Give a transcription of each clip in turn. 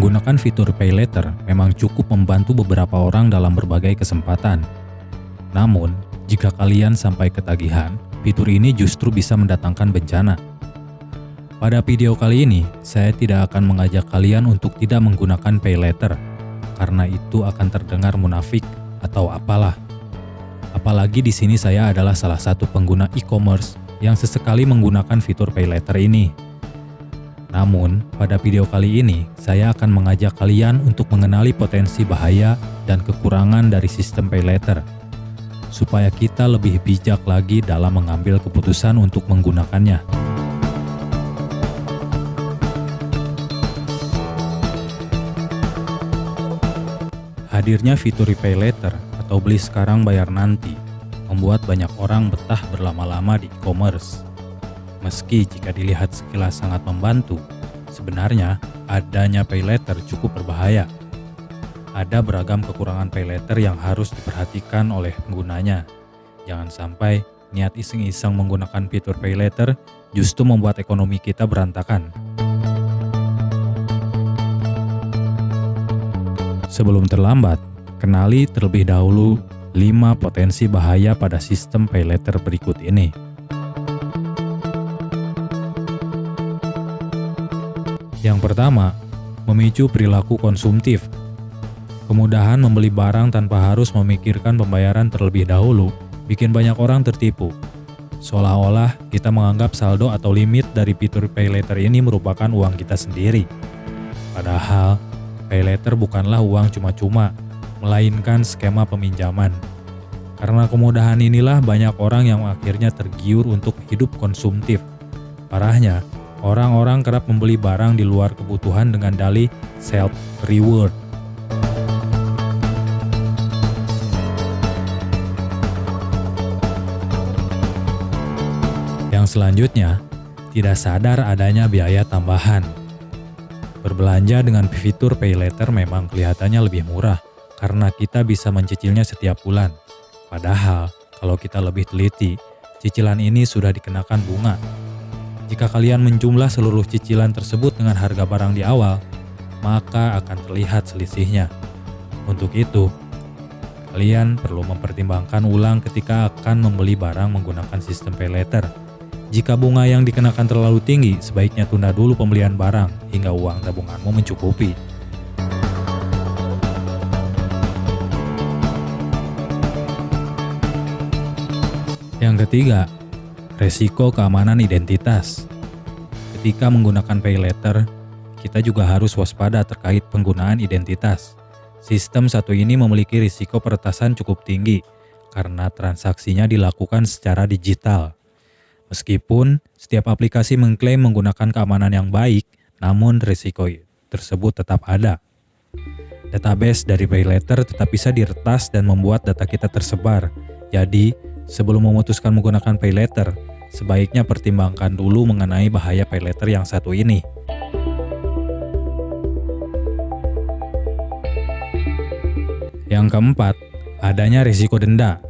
Menggunakan fitur Pay Later memang cukup membantu beberapa orang dalam berbagai kesempatan. Namun, jika kalian sampai ketagihan, fitur ini justru bisa mendatangkan bencana. Pada video kali ini, saya tidak akan mengajak kalian untuk tidak menggunakan Pay Later, karena itu akan terdengar munafik atau apalah. Apalagi di sini saya adalah salah satu pengguna e-commerce yang sesekali menggunakan fitur Pay Later ini. Namun, pada video kali ini, saya akan mengajak kalian untuk mengenali potensi bahaya dan kekurangan dari sistem Pay Later, supaya kita lebih bijak lagi dalam mengambil keputusan untuk menggunakannya. Hadirnya fitur Pay Later atau beli sekarang bayar nanti membuat banyak orang betah berlama-lama di e-commerce. Meski jika dilihat sekilas sangat membantu, sebenarnya adanya Pay Later cukup berbahaya. Ada beragam kekurangan Pay Later yang harus diperhatikan oleh penggunanya. Jangan sampai niat iseng-iseng menggunakan fitur Pay Later justru membuat ekonomi kita berantakan. Sebelum terlambat, kenali terlebih dahulu 5 potensi bahaya pada sistem Pay Later berikut ini. Yang pertama, memicu perilaku konsumtif. Kemudahan membeli barang tanpa harus memikirkan pembayaran terlebih dahulu bikin banyak orang tertipu. Seolah-olah kita menganggap saldo atau limit dari fitur Pay Later ini merupakan uang kita sendiri. Padahal, Pay Later bukanlah uang cuma-cuma, melainkan skema peminjaman. Karena kemudahan inilah banyak orang yang akhirnya tergiur untuk hidup konsumtif. Parahnya, orang-orang kerap membeli barang di luar kebutuhan dengan dalih self-reward. Yang selanjutnya, tidak sadar adanya biaya tambahan. Berbelanja dengan fitur Pay Later memang kelihatannya lebih murah karena kita bisa mencicilnya setiap bulan. Padahal, kalau kita lebih teliti, cicilan ini sudah dikenakan bunga. Jika kalian menjumlah seluruh cicilan tersebut dengan harga barang di awal, maka akan terlihat selisihnya. Untuk itu, kalian perlu mempertimbangkan ulang ketika akan membeli barang menggunakan sistem Pay Later. Jika bunga yang dikenakan terlalu tinggi, sebaiknya tunda dulu pembelian barang hingga uang tabunganmu mencukupi. Yang ketiga, resiko keamanan identitas. Ketika menggunakan Pay Later, kita juga harus waspada terkait penggunaan identitas. Sistem satu ini memiliki risiko peretasan cukup tinggi karena transaksinya dilakukan secara digital. Meskipun setiap aplikasi mengklaim menggunakan keamanan yang baik, namun risiko tersebut tetap ada. Database dari Pay Later tetap bisa diretas dan membuat data kita tersebar. Jadi, sebelum memutuskan menggunakan Pay Later, sebaiknya pertimbangkan dulu mengenai bahaya Pay Later yang satu ini. Yang keempat, adanya risiko denda.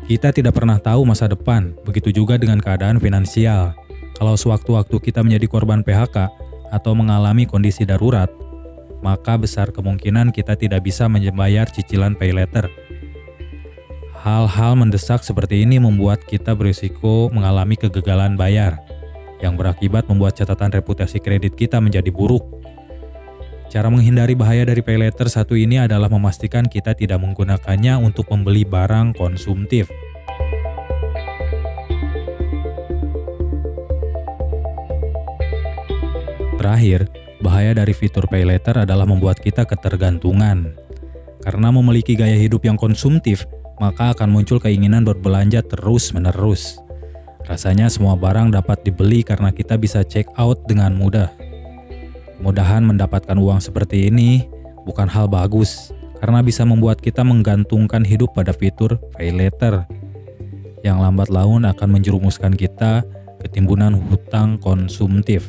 Kita tidak pernah tahu masa depan, begitu juga dengan keadaan finansial. Kalau sewaktu-waktu kita menjadi korban PHK atau mengalami kondisi darurat, maka besar kemungkinan kita tidak bisa membayar cicilan Pay Later. Hal-hal mendesak seperti ini membuat kita berisiko mengalami kegagalan bayar, yang berakibat membuat catatan reputasi kredit kita menjadi buruk. Cara menghindari bahaya dari Pay Later satu ini adalah memastikan kita tidak menggunakannya untuk membeli barang konsumtif. Terakhir, bahaya dari fitur Pay Later adalah membuat kita ketergantungan. Karena memiliki gaya hidup yang konsumtif, maka akan muncul keinginan berbelanja terus-menerus. Rasanya semua barang dapat dibeli karena kita bisa check out dengan mudah. Kemudahan mendapatkan uang seperti ini bukan hal bagus, karena bisa membuat kita menggantungkan hidup pada fitur Pay Later, yang lambat laun akan menjerumuskan kita ke timbunan hutang konsumtif.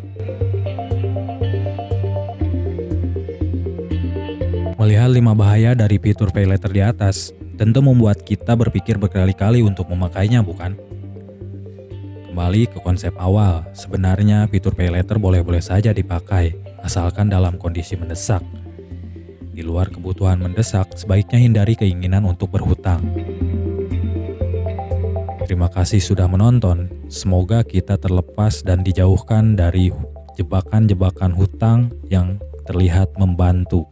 Melihat 5 bahaya dari fitur Pay Later di atas, tentu membuat kita berpikir berkali-kali untuk memakainya, bukan? Kembali ke konsep awal, sebenarnya fitur Pay Later boleh-boleh saja dipakai, asalkan dalam kondisi mendesak. Di luar kebutuhan mendesak, sebaiknya hindari keinginan untuk berhutang. Terima kasih sudah menonton. Semoga kita terlepas dan dijauhkan dari jebakan-jebakan hutang yang terlihat membantu.